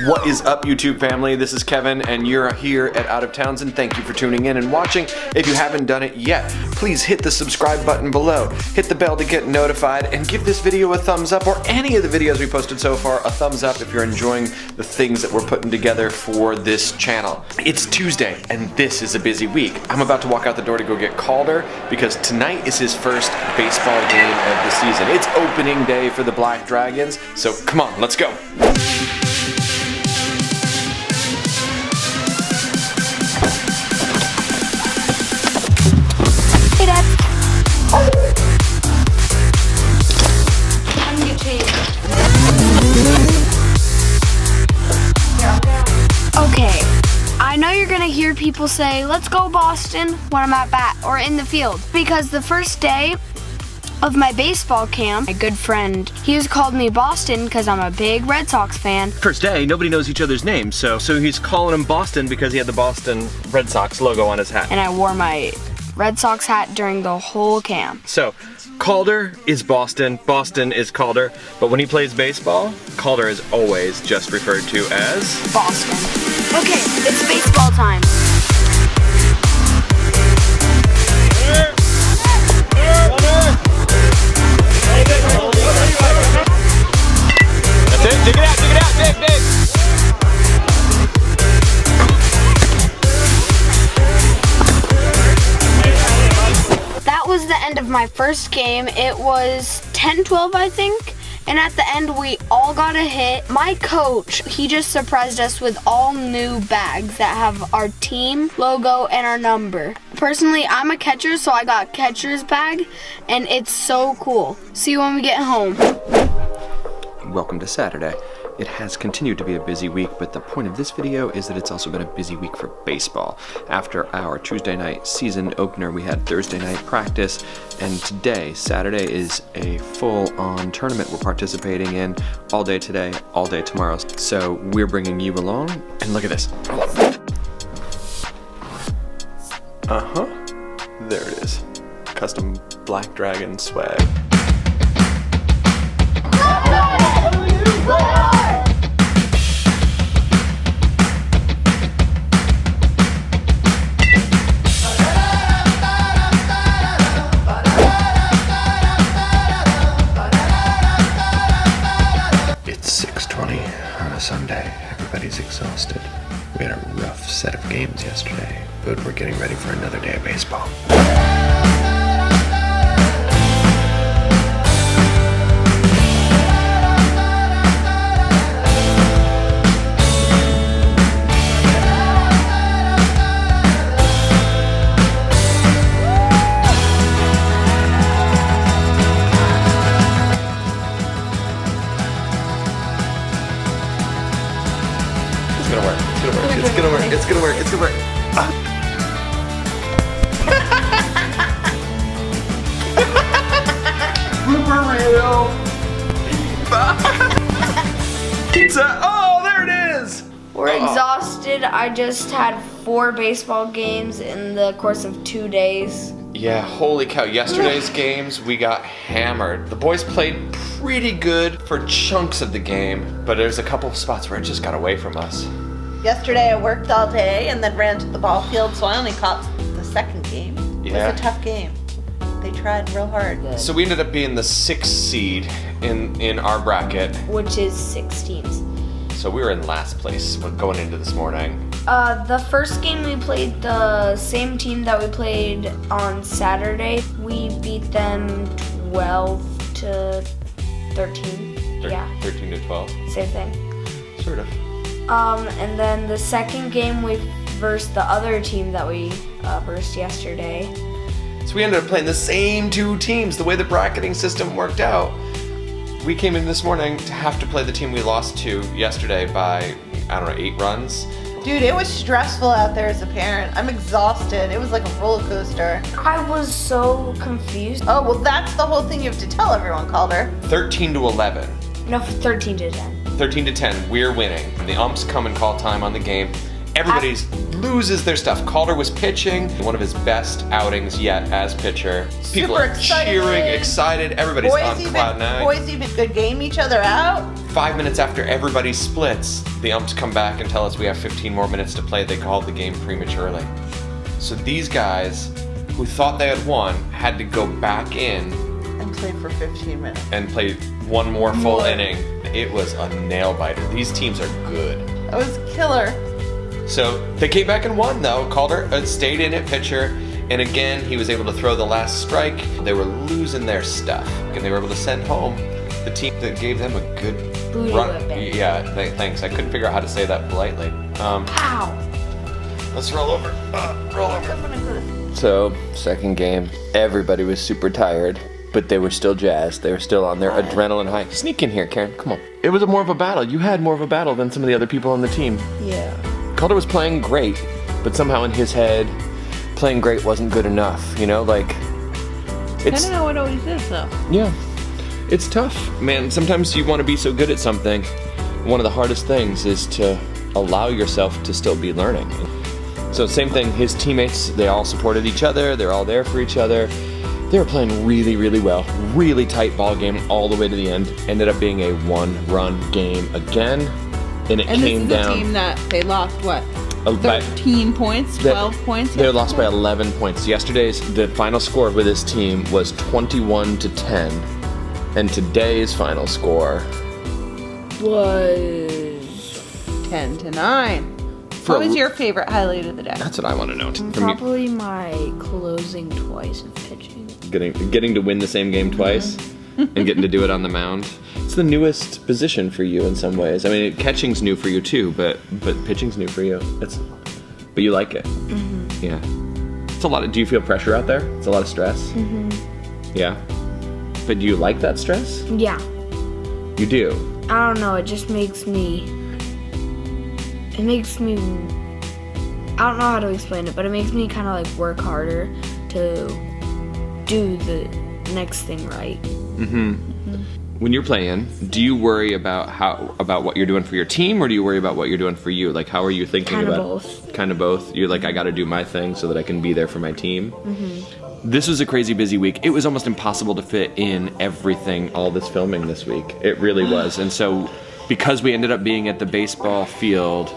What is up, YouTube family? This is Kevin, and you're here at Out of Townsend. Thank you for tuning in and watching. If you haven't done it yet, please hit the subscribe button below, hit the bell to get notified, and give this video a thumbs up, or any of the videos we posted so far a thumbs up if you're enjoying the things that we're putting together for this channel. It's Tuesday, and this is a busy week. I'm about to walk out the door to go get Calder, because tonight is his first baseball game of the season. It's opening day for the Black Dragons, so come on, let's go. Okay, I know you're gonna hear people say, let's go Boston, when I'm at bat or in the field. Because the first day of my baseball camp, my good friend, he has called me Boston because I'm a big Red Sox fan. First day, nobody knows each other's names, so he's calling him Boston because he had the Boston Red Sox logo on his hat. And I wore my Red Sox hat during the whole camp. So, Calder is Boston, Boston is Calder, but when he plays baseball, Calder is always just referred to as Boston. Okay, it's baseball time. That's it, dig it out, dig. That was the end of my first game. It was 10-12, I think. And at the end, we all got a hit. My coach, he just surprised us with all new bags that have our team logo and our number. Personally, I'm a catcher, so I got catcher's bag, and it's so cool. See you when we get home. Welcome to Saturday. It has continued to be a busy week, but the point of this video is that it's also been a busy week for baseball. After our Tuesday night season opener, we had Thursday night practice, and today, Saturday, is a full-on tournament we're participating in all day today, all day tomorrow. So we're bringing you along, and look at this. There it is. Custom Black Dragon swag. It's 6:20 on a Sunday. Everybody's exhausted. We had a rough set of games yesterday, but we're getting ready for another day of baseball. It's gonna work. Pizza! Oh, there it is! We're exhausted. I just had 4 baseball games in the course of 2 days. Yeah, holy cow. Yesterday's games, we got hammered. The boys played pretty good for chunks of the game, but there's a couple of spots where it just got away from us. Yesterday I worked all day and then ran to the ball field, so I only caught the second game. It was a tough game. They tried real hard. So we ended up being the 6th seed in our bracket. Which is 16th. So we were in last place going into this morning. The first game we played the same team that we played on Saturday. We beat them 12 to 13. Yeah. 13 to 12. Same thing. Sort of. And then the second game we versed the other team that we versed yesterday. So we ended up playing the same 2 teams. The way the bracketing system worked out, we came in this morning to have to play the team we lost to yesterday by, I don't know, 8 runs. Dude, it was stressful out there as a parent. I'm exhausted. It was like a roller coaster. I was so confused. Oh, well, that's the whole thing you have to tell everyone, Calder. 13 to 11. No, 13 to 10. 13 to 10, we're winning. The umps come and call time on the game, Everybody loses their stuff. Calder was pitching, one of his best outings yet as pitcher. People Super are cheering, excited. Everybody's on cloud nine. Boys even could game each other out. 5 minutes after everybody splits, the umps come back and tell us we have 15 more minutes to play. They called the game prematurely. So these guys, who thought they had won, had to go back in And play for 15 minutes. and play one more full inning. It was a nail biter. These teams are good. That was killer. So they came back and won, though. Calder stayed in at pitcher, and again, he was able to throw the last strike. They were losing their stuff, and they were able to send home the team that gave them a good Booty run. whipping. Yeah, thanks. I couldn't figure out how to say that politely. Ow. Let's roll over. Roll over. So, second game. Everybody was super tired, but they were still jazzed. They were still on their adrenaline high. Sneak in here, Karen. Come on. It was more of a battle. You had more of a battle than some of the other people on the team. Yeah. Calder was playing great, but somehow in his head, playing great wasn't good enough. You know, like, I don't know what always is, though. yeah, it's tough, man. Sometimes you want to be so good at something. One of the hardest things is to allow yourself to still be learning. So same thing, his teammates, they all supported each other. They're all there for each other. They were playing really, really well. Really tight ball game all the way to the end. Ended up being a one-run game again. And it came down. And this is a team that they lost, what? By 13 points, 12 points? They lost by 11 points. The final score with this team was 21-10. And today's final score Was 10-9. What was your favorite highlight of the day? That's what I want to know. Probably my closing twice of pitching. Getting to win the same game twice and getting to do it on the mound. It's the newest position for you in some ways. I mean, catching's new for you too, but pitching's new for you. But you like it. Mm-hmm. Yeah. It's a lot of. Do you feel pressure out there? It's a lot of stress. Mm-hmm. Yeah. But do you like that stress? Yeah. You do. I don't know. It just makes me. I don't know how to explain it, but it makes me kind of like work harder to do the next thing right. Mm-hmm. When you're playing, do you worry about what you're doing for your team, or do you worry about what you're doing for you? Like, how are you thinking about both. Kind of both. You're like, I got to do my thing so that I can be there for my team. Mm-hmm. This was a crazy busy week. It was almost impossible to fit in everything, all this filming this week. It really was. And so, because we ended up being at the baseball field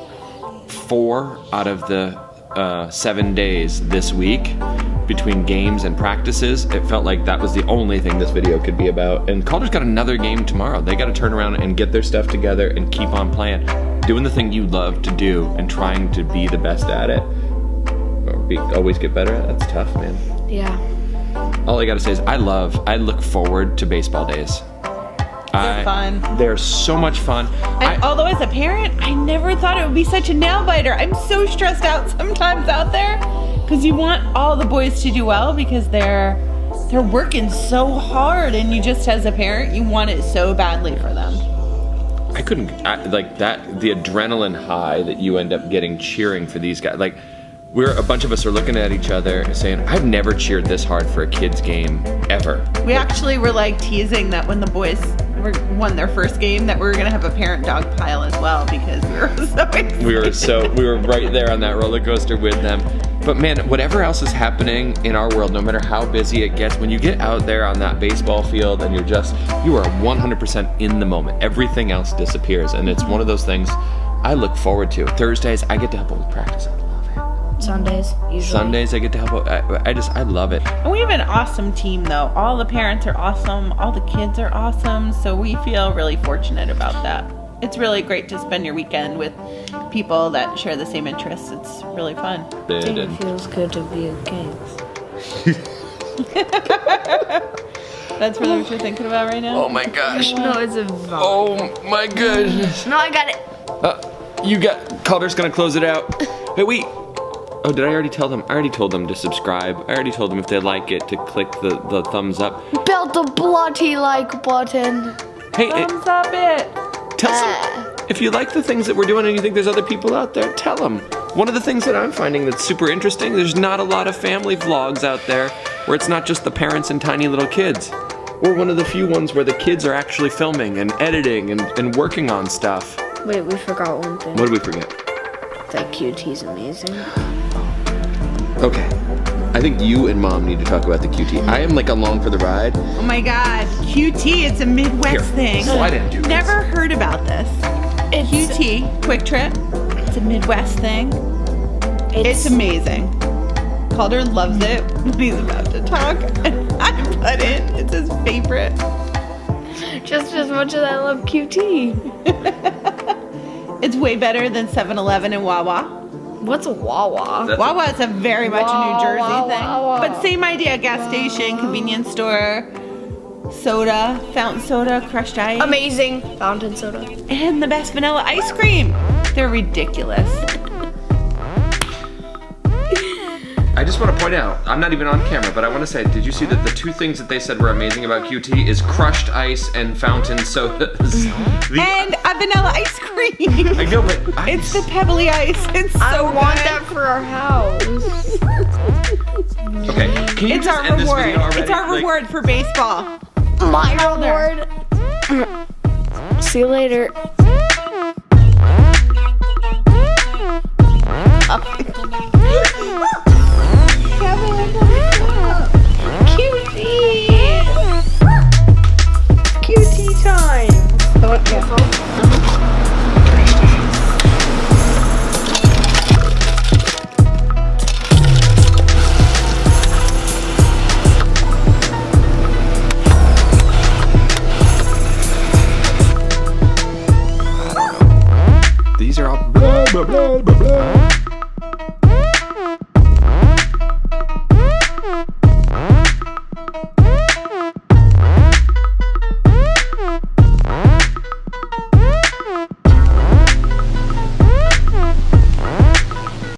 4 out of the 7 days this week, between games and practices, it felt like that was the only thing this video could be about. And Calder's got another game tomorrow. They got to turn around and get their stuff together and keep on playing, doing the thing you love to do and trying to be the best at it, or always get better at it. That's tough, man. Yeah. All I gotta say is I look forward to baseball days. They're fun. They're so much fun. And although as a parent, I never thought it would be such a nail biter. I'm so stressed out sometimes out there because you want all the boys to do well because they're working so hard, and you just, as a parent, you want it so badly for them. I couldn't like that. The adrenaline high that you end up getting cheering for these guys. Like, a bunch of us are looking at each other and saying, I've never cheered this hard for a kid's game ever. We actually were like teasing that when the boys won their first game that we were gonna have a parent dog pile as well because we were so excited. We were right there on that roller coaster with them. But man, whatever else is happening in our world, no matter how busy it gets, when you get out there on that baseball field and you are 100% in the moment. Everything else disappears, and it's one of those things I look forward to. Thursdays, I get to help out with practice. I love it. Sundays, usually. Sundays, I get to help out. I love it. And we have an awesome team, though. All the parents are awesome. All the kids are awesome. So we feel really fortunate about that. It's really great to spend your weekend with people that share the same interests. It's really fun. It feels good to be a Kings. That's really what you're thinking about right now? Oh my gosh. No, it's a vibe. Oh my goodness. No, I got it. Calder's gonna close it out. Hey, wait. Oh, did I already tell them? I already told them to subscribe. I already told them if they like it to click the thumbs up. Build the bloody like button. Hey, Thumbs up it. tell some, if you like the things that we're doing and you think there's other people out there, tell them. One of the things that I'm finding that's super interesting, there's not a lot of family vlogs out there where it's not just the parents and tiny little kids. We're one of the few ones where the kids are actually filming and editing and working on stuff. Wait, we forgot one thing. What did we forget? That QT's amazing. Okay. I think you and Mom need to talk about the QT. I am like along for the ride. Oh my God, QT, it's a Midwest thing. Slide in, Julius. Never heard about this. QT, Quick Trip. It's a Midwest thing. It's amazing. Calder loves it when he's about to talk. I put in, it's his favorite. Just as much as I love QT. It's way better than 7-Eleven and Wawa. What's a Wawa? Wawa is a very much a New Jersey Wawa, thing. Wawa. But same idea, gas station, convenience store, soda, fountain soda, crushed ice. Amazing fountain soda. And the best vanilla ice cream. They're ridiculous. I just want to point out, I'm not even on camera, but I want to say, did you see that the two things that they said were amazing about QT is crushed ice and fountain sodas? And a vanilla ice cream. I know, but ice. It's the pebbly ice. It's so I want good. that for our house. Okay, can you It's just our end this reward. video already? It's our Like, reward for baseball. My reward. See you later. QT time.